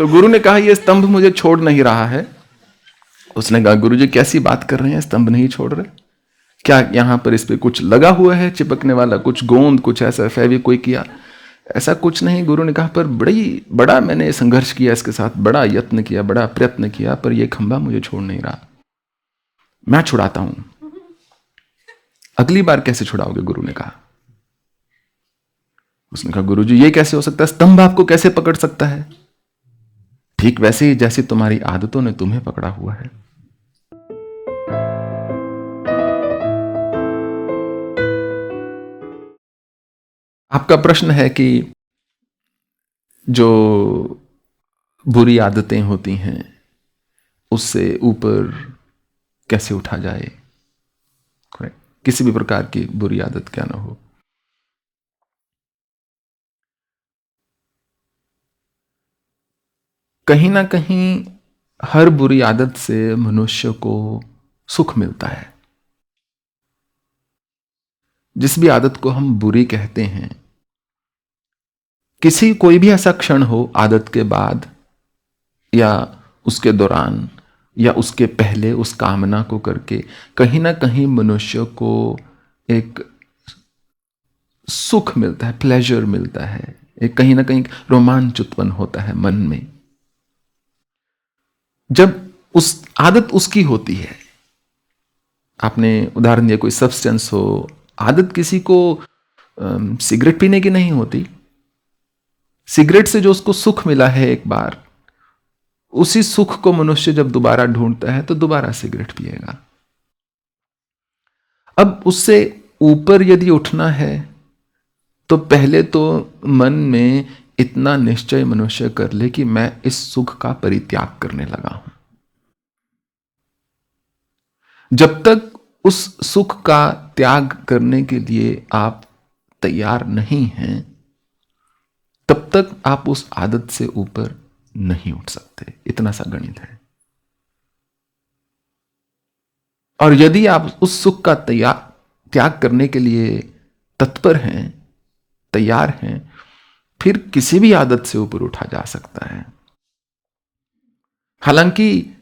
तो गुरु ने कहा ये स्तंभ मुझे छोड़ नहीं रहा है। उसने कहा गुरु जी कैसी बात कर रहे हैं, स्तंभ नहीं छोड़ रहे? क्या यहां पर इस पे कुछ लगा हुआ है चिपकने वाला, कुछ गोंद, कुछ ऐसा फेविक्विक किया? ऐसा कुछ नहीं। गुरु ने कहा पर बड़ा मैंने संघर्ष किया इसके साथ, बड़ा यत्न किया, बड़ा प्रयत्न किया, पर यह खंभा मुझे छोड़ नहीं रहा। मैं छुड़ाता हूं। अगली बार कैसे छुड़ाओगे? गुरु ने कहा। उसने कहा गुरु जी ये कैसे हो सकता है, स्तंभ आपको कैसे पकड़ सकता है? ठीक वैसे ही जैसे तुम्हारी आदतों ने तुम्हें पकड़ा हुआ है। आपका प्रश्न है कि जो बुरी आदतें होती हैं उससे ऊपर कैसे उठा जाए। किसी भी प्रकार की बुरी आदत क्या ना हो। कहीं ना कहीं हर बुरी आदत से मनुष्य को सुख मिलता है। जिस भी आदत को हम बुरी कहते हैं, कोई भी ऐसा क्षण हो आदत के बाद या उसके दौरान या उसके पहले उस कामना को करके कहीं ना कहीं मनुष्य को एक सुख मिलता है, प्लेजर मिलता है, एक कहीं ना कहीं रोमांच उत्पन्न होता है मन में। जब उस आदत उसकी होती है, आपने उदाहरण दिया कोई सब्सटेंस हो, आदत किसी को सिगरेट पीने की नहीं होती। सिगरेट से जो उसको सुख मिला है एक बार, उसी सुख को मनुष्य जब दोबारा ढूंढता है तो दोबारा सिगरेट पिएगा। अब उससे ऊपर यदि उठना है तो पहले तो मन में इतना निश्चय मनुष्य कर ले कि मैं इस सुख का परित्याग करने लगा हूं। जब तक उस सुख का त्याग करने के लिए आप तैयार नहीं हैं, तब तक आप उस आदत से ऊपर नहीं उठ सकते। इतना सा गणित है। और यदि आप उस सुख का त्याग करने के लिए तत्पर हैं, तैयार हैं, फिर किसी भी आदत से ऊपर उठा जा सकता है। हालांकि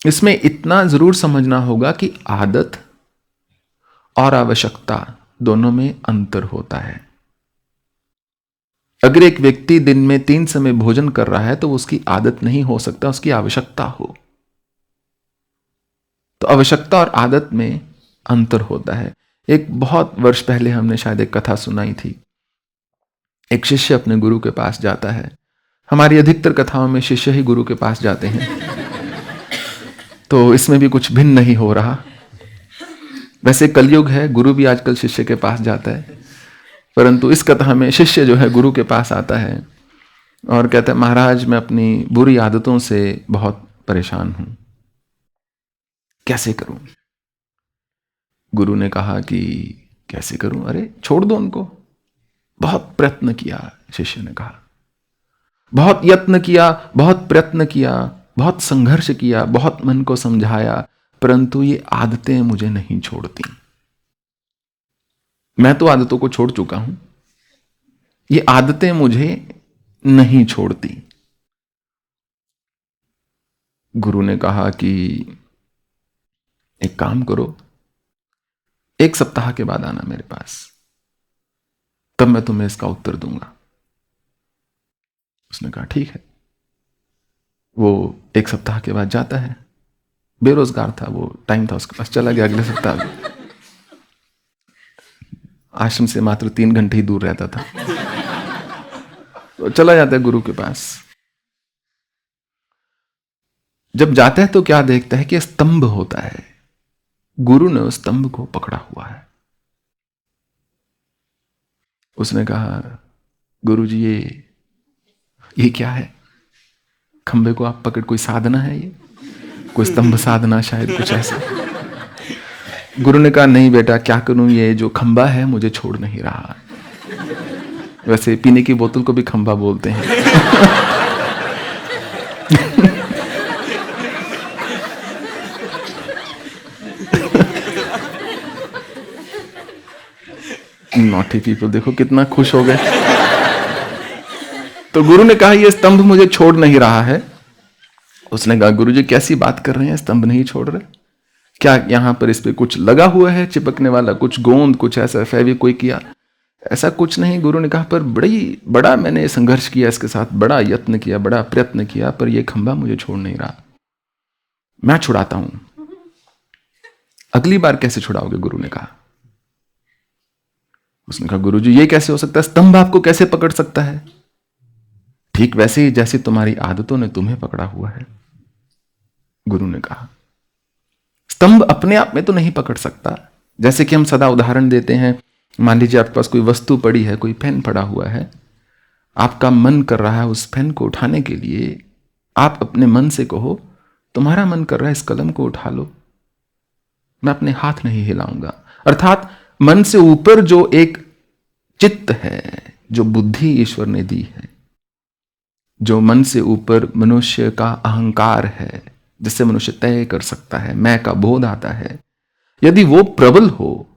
इसमें इतना जरूर समझना होगा कि आदत और आवश्यकता दोनों में अंतर होता है। अगर एक व्यक्ति दिन में 3 समय भोजन कर रहा है तो उसकी आदत नहीं हो सकता, उसकी आवश्यकता हो। तो आवश्यकता और आदत में अंतर होता है। एक बहुत वर्ष पहले हमने शायद एक कथा सुनाई थी। एक शिष्य अपने गुरु के पास जाता है। हमारी अधिकतर कथाओं में शिष्य ही गुरु के पास जाते हैं, तो इसमें भी कुछ भिन्न नहीं हो रहा। वैसे कलयुग है, गुरु भी आजकल शिष्य के पास जाता है, परंतु इस कथा में शिष्य जो है गुरु के पास आता है और कहता है महाराज मैं अपनी बुरी आदतों से बहुत परेशान हूं, कैसे करूं? गुरु ने कहा कि कैसे करूं, अरे छोड़ दो उनको। बहुत प्रयत्न किया, शिष्य ने कहा, बहुत यत्न किया, बहुत प्रयत्न किया, बहुत संघर्ष किया, बहुत मन को समझाया, परंतु ये आदतें मुझे नहीं छोड़ती। मैं तो आदतों को छोड़ चुका हूं, ये आदतें मुझे नहीं छोड़ती। गुरु ने कहा कि एक काम करो, 1 सप्ताह के बाद आना मेरे पास, तब मैं तुम्हें इसका उत्तर दूंगा। उसने कहा ठीक है। वो 1 सप्ताह के बाद जाता है। बेरोजगार था वो, टाइम था उसके पास, चला गया अगले सप्ताह में। आश्रम से मात्र 3 घंटे ही दूर रहता था, तो चला जाता है गुरु के पास। जब जाता है तो क्या देखता है कि स्तंभ होता है। गुरु ने उस स्तंभ को पकड़ा हुआ है। उसने कहा गुरु जी ये क्या है? खंबे को आप पकड़, कोई साधना है ये? कोई स्तंभ साधना शायद, कुछ ऐसा। गुरु ने कहा नहीं बेटा, क्या करूं, ये जो खंबा है मुझे छोड़ नहीं रहा। वैसे पीने की बोतल को भी खंबा बोलते हैं। नॉटी पीपल देखो कितना खुश हो गए। तो गुरु ने कहा ये स्तंभ मुझे छोड़ नहीं रहा है। उसने कहा गुरु जी कैसी बात कर रहे हैं, स्तंभ नहीं छोड़ रहे? क्या यहां पर इस पे कुछ लगा हुआ है चिपकने वाला, कुछ गोंद, कुछ ऐसा फेविक्विक किया? ऐसा कुछ नहीं। गुरु ने कहा पर बड़ा मैंने संघर्ष किया इसके साथ, बड़ा यत्न किया, बड़ा प्रयत्न किया, पर यह खंभा मुझे छोड़ नहीं रहा। मैं छुड़ाता हूं। अगली बार कैसे छुड़ाओगे? गुरु ने कहा। उसने कहा गुरु जी ये कैसे हो सकता है, स्तंभ आपको कैसे पकड़ सकता है? ठीक वैसे ही जैसे तुम्हारी आदतों ने तुम्हें पकड़ा हुआ है। गुरु ने कहा स्तंभ अपने आप में तो नहीं पकड़ सकता। जैसे कि हम सदा उदाहरण देते हैं, मान लीजिए आपके पास कोई वस्तु पड़ी है, कोई पेन पड़ा हुआ है, आपका मन कर रहा है उस पेन को उठाने के लिए, आप अपने मन से कहो तुम्हारा मन कर रहा है इस कलम को उठा लो, मैं अपने हाथ नहीं हिलाऊंगा। अर्थात मन से ऊपर जो एक चित्त है, जो बुद्धि ईश्वर ने दी है, जो मन से ऊपर मनुष्य का अहंकार है, जिससे मनुष्य तय कर सकता है, मैं का बोध आता है, यदि वो प्रबल हो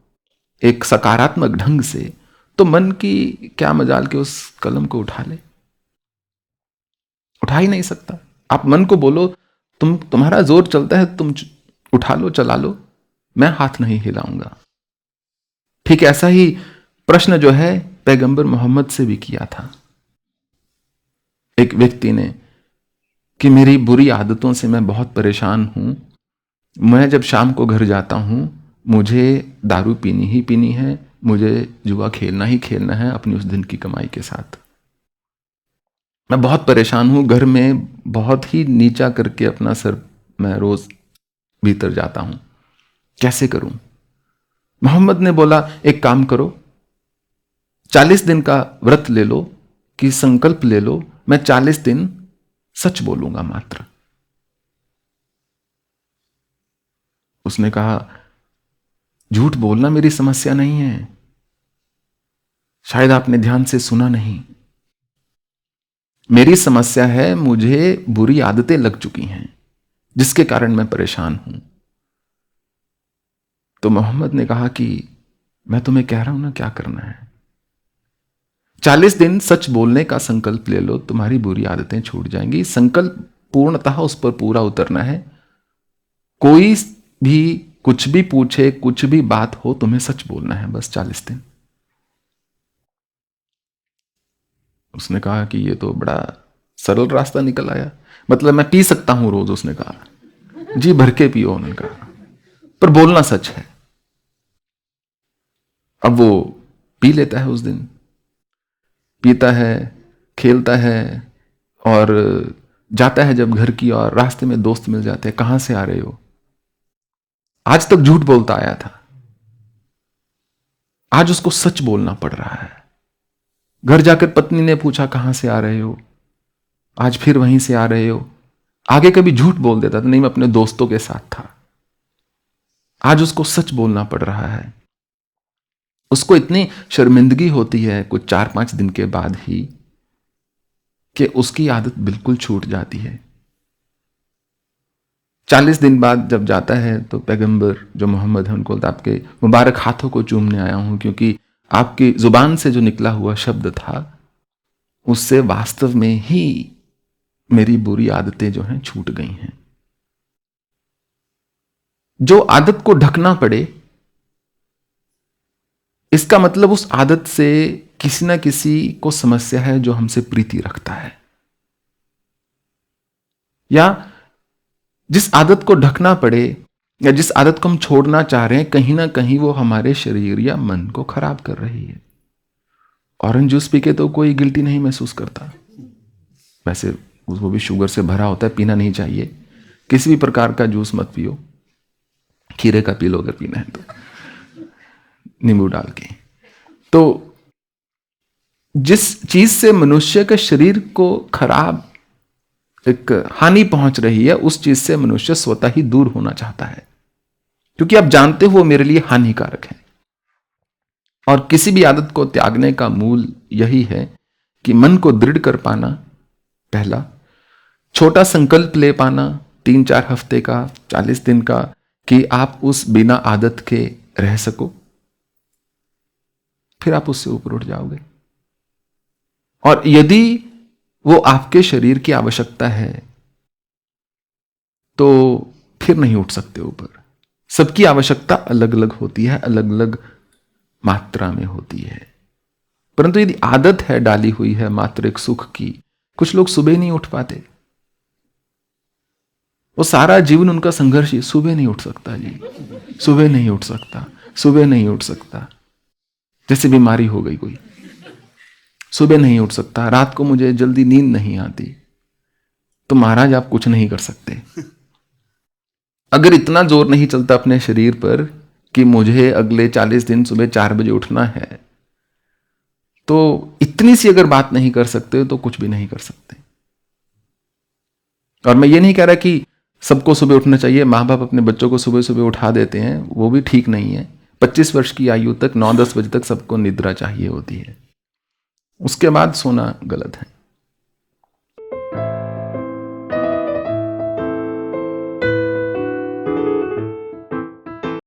एक सकारात्मक ढंग से, तो मन की क्या मजाल के उस कलम को उठा ले? उठा ही नहीं सकता। आप मन को बोलो तुम्हारा जोर चलता है, तुम उठा लो, चला लो, मैं हाथ नहीं हिलाऊंगा। ठीक ऐसा ही प्रश्न जो है पैगंबर मोहम्मद से भी किया था एक व्यक्ति ने कि मेरी बुरी आदतों से मैं बहुत परेशान हूं, मैं जब शाम को घर जाता हूं मुझे दारू पीनी ही पीनी है, मुझे जुआ खेलना ही खेलना है अपनी उस दिन की कमाई के साथ। मैं बहुत परेशान हूं, घर में बहुत ही नीचा करके अपना सर मैं रोज भीतर जाता हूं, कैसे करूं? मोहम्मद ने बोला एक काम करो, 40 दिन का व्रत ले लो कि संकल्प ले लो, मैं 40 दिन सच बोलूंगा मात्र। उसने कहा झूठ बोलना मेरी समस्या नहीं है, शायद आपने ध्यान से सुना नहीं। मेरी समस्या है मुझे बुरी आदतें लग चुकी हैं जिसके कारण मैं परेशान हूं। तो मोहम्मद ने कहा कि मैं तुम्हें कह रहा हूं ना क्या करना है, 40 दिन सच बोलने का संकल्प ले लो, तुम्हारी बुरी आदतें छूट जाएंगी। संकल्प पूर्णतः उस पर पूरा उतरना है। कोई भी कुछ भी पूछे, कुछ भी बात हो, तुम्हें सच बोलना है बस 40 दिन। उसने कहा कि ये तो बड़ा सरल रास्ता निकल आया, मतलब मैं पी सकता हूं रोज? उसने कहा जी भर के पियो। उन्होंने कहा पर बोलना सच है। अब वो पी लेता है, उस दिन पीता है, खेलता है और जाता है जब घर की, और रास्ते में दोस्त मिल जाते हैं, कहां से आ रहे हो? आज तक झूठ बोलता आया था, आज उसको सच बोलना पड़ रहा है। घर जाकर पत्नी ने पूछा कहां से आ रहे हो, आज फिर वहीं से आ रहे हो। आगे कभी झूठ बोल देता था, नहीं मैं अपने दोस्तों के साथ था, आज उसको सच बोलना पड़ रहा है। उसको इतनी शर्मिंदगी होती है कुछ 4-5 दिन के बाद ही कि उसकी आदत बिल्कुल छूट जाती है। 40 दिन बाद जब जाता है तो पैगंबर जो मोहम्मद है उनको बोलता आपके मुबारक हाथों को चूमने आया हूं, क्योंकि आपकी जुबान से जो निकला हुआ शब्द था उससे वास्तव में ही मेरी बुरी आदतें जो हैं छूट गई हैं। जो आदत को ढकना पड़े, इसका मतलब उस आदत से किसी ना किसी को समस्या है जो हमसे प्रीति रखता है, या जिस आदत को ढकना पड़े या जिस आदत को हम छोड़ना चाह रहे हैं, कहीं ना कहीं वो हमारे शरीर या मन को खराब कर रही है। ऑरेंज जूस पी के तो कोई गिल्टी नहीं महसूस करता, वैसे वो भी शुगर से भरा होता है, पीना नहीं चाहिए। किसी भी प्रकार का जूस मत पियो, खीरे का पी लो अगर पीना है तो, नींबू डाल के। तो जिस चीज से मनुष्य के शरीर को खराब एक हानि पहुंच रही है, उस चीज से मनुष्य स्वतः ही दूर होना चाहता है, क्योंकि आप जानते हो वो मेरे लिए हानिकारक है। और किसी भी आदत को त्यागने का मूल यही है कि मन को दृढ़ कर पाना, पहला छोटा संकल्प ले पाना 3-4 हफ्ते का, 40 दिन का, कि आप उस बिना आदत के रह सको, फिर आप उससे ऊपर उठ जाओगे। और यदि वो आपके शरीर की आवश्यकता है, तो फिर नहीं उठ सकते ऊपर। सबकी आवश्यकता अलग अलग होती है, अलग अलग मात्रा में होती है। परंतु यदि आदत है डाली हुई है मात्र एक सुख की, कुछ लोग सुबह नहीं उठ पाते। वो सारा जीवन उनका संघर्ष ही, सुबह नहीं उठ सकता जी, सुबह नहीं उठ सकता, सुबह नहीं उठ सकता। जैसे बीमारी हो गई कोई, सुबह नहीं उठ सकता, रात को मुझे जल्दी नींद नहीं आती। तो महाराज आप कुछ नहीं कर सकते। अगर इतना जोर नहीं चलता अपने शरीर पर कि मुझे अगले 40 दिन सुबह 4 बजे उठना है, तो इतनी सी अगर बात नहीं कर सकते तो कुछ भी नहीं कर सकते। और मैं ये नहीं कह रहा कि सबको सुबह उठना चाहिए। माँ बाप अपने बच्चों को सुबह सुबह उठा देते हैं, वो भी ठीक नहीं है। 25 वर्ष की आयु तक 9-10 बजे तक सबको निद्रा चाहिए होती है, उसके बाद सोना गलत है।